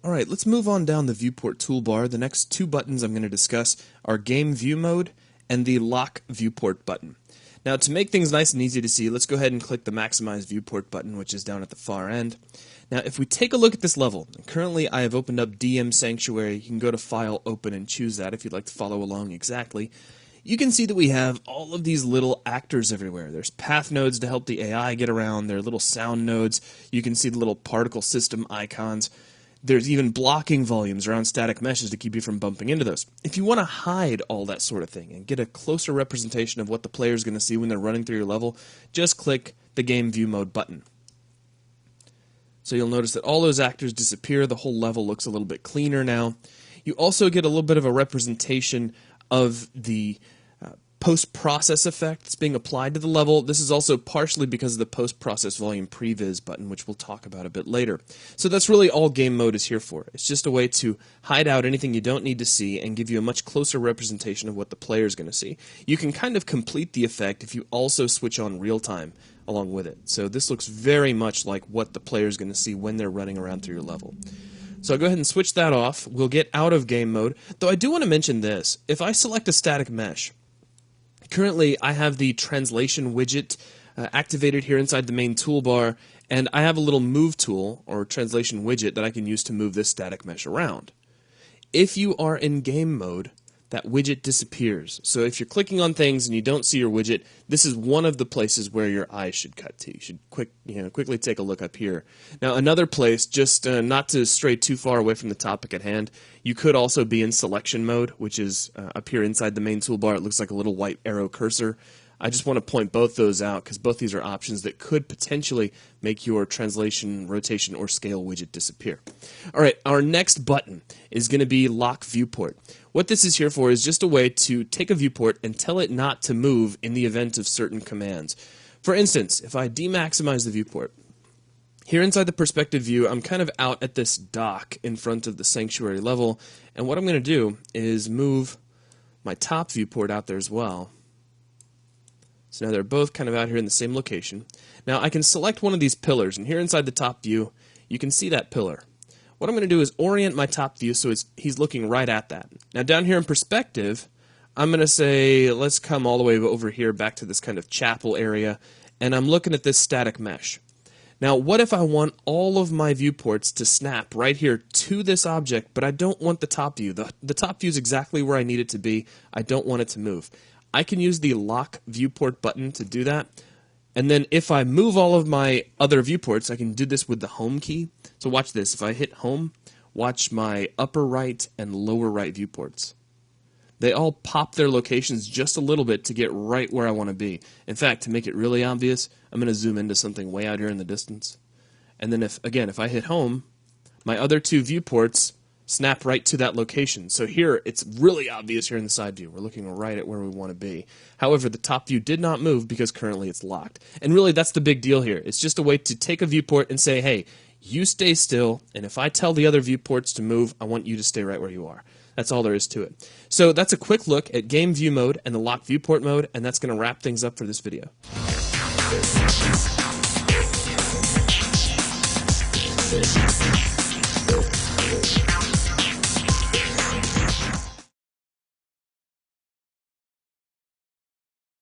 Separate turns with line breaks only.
Alright, let's move on down the viewport toolbar. The next two buttons I'm going to discuss are Game View Mode and the Lock Viewport button. Now, to make things nice and easy to see, let's go ahead and click the Maximize Viewport button, which is down at the far end. Now, if we take a look at this level, currently I have opened up DM Sanctuary. You can go to File, Open, and choose that if you'd like to follow along exactly. You can see that we have all of these little actors everywhere. There's path nodes to help the AI get around. There are little sound nodes. You can see the little particle system icons. There's even blocking volumes around static meshes to keep you from bumping into those. If you want to hide all that sort of thing and get a closer representation of what the player is going to see when they're running through your level, just click the Game View Mode button. So you'll notice that all those actors disappear. The whole level looks a little bit cleaner now. You also get a little bit of a representation of the post-process effect that's being applied to the level. This is also partially because of the post-process volume previs button, which we'll talk about a bit later. So that's really all game mode is here for. It's just a way to hide out anything you don't need to see and give you a much closer representation of what the player is going to see. You can kind of complete the effect if you also switch on real time along with it. So this looks very much like what the player is going to see when they're running around through your level. So I'll go ahead and switch that off. We'll get out of game mode, though I do want to mention this. If I select a static mesh, currently, I have the translation widget activated here inside the main toolbar, and I have a little move tool, or translation widget, that I can use to move this static mesh around. If you are in game mode, that widget disappears. So if you're clicking on things and you don't see your widget, this is one of the places where your eyes should cut to. You should quickly take a look up here. Now, another place, just not to stray too far away from the topic at hand, you could also be in selection mode, which is up here inside the main toolbar. It looks like a little white arrow cursor. I just want to point both those out because both these are options that could potentially make your translation, rotation, or scale widget disappear. All right, our next button is going to be Lock Viewport. What this is here for is just a way to take a viewport and tell it not to move in the event of certain commands. For instance, if I demaximize the viewport, here inside the perspective view, I'm kind of out at this dock in front of the sanctuary level, and what I'm going to do is move my top viewport out there as well. So now they're both kind of out here in the same location. Now I can select one of these pillars, and here inside the top view, you can see that pillar. What I'm going to do is orient my top view so he's looking right at that. Now down here in perspective, I'm going to say, let's come all the way over here back to this kind of chapel area, and I'm looking at this static mesh. Now, what if I want all of my viewports to snap right here to this object, but I don't want the top view? The top view is exactly where I need it to be. I don't want it to move. I can use the Lock Viewport button to do that. And then if I move all of my other viewports, I can do this with the Home key. So watch this. If I hit Home, watch my upper right and lower right viewports. They all pop their locations just a little bit to get right where I want to be. In fact, to make it really obvious, I'm going to zoom into something way out here in the distance. And then if I hit Home, my other two viewports snap right to that location. So here, it's really obvious here in the side view. We're looking right at where we want to be. However, the top view did not move because currently it's locked. And really, that's the big deal here. It's just a way to take a viewport and say, hey, you stay still, and if I tell the other viewports to move, I want you to stay right where you are. That's all there is to it. So that's a quick look at Game View Mode and the Lock Viewport mode, and that's going to wrap things up for this video.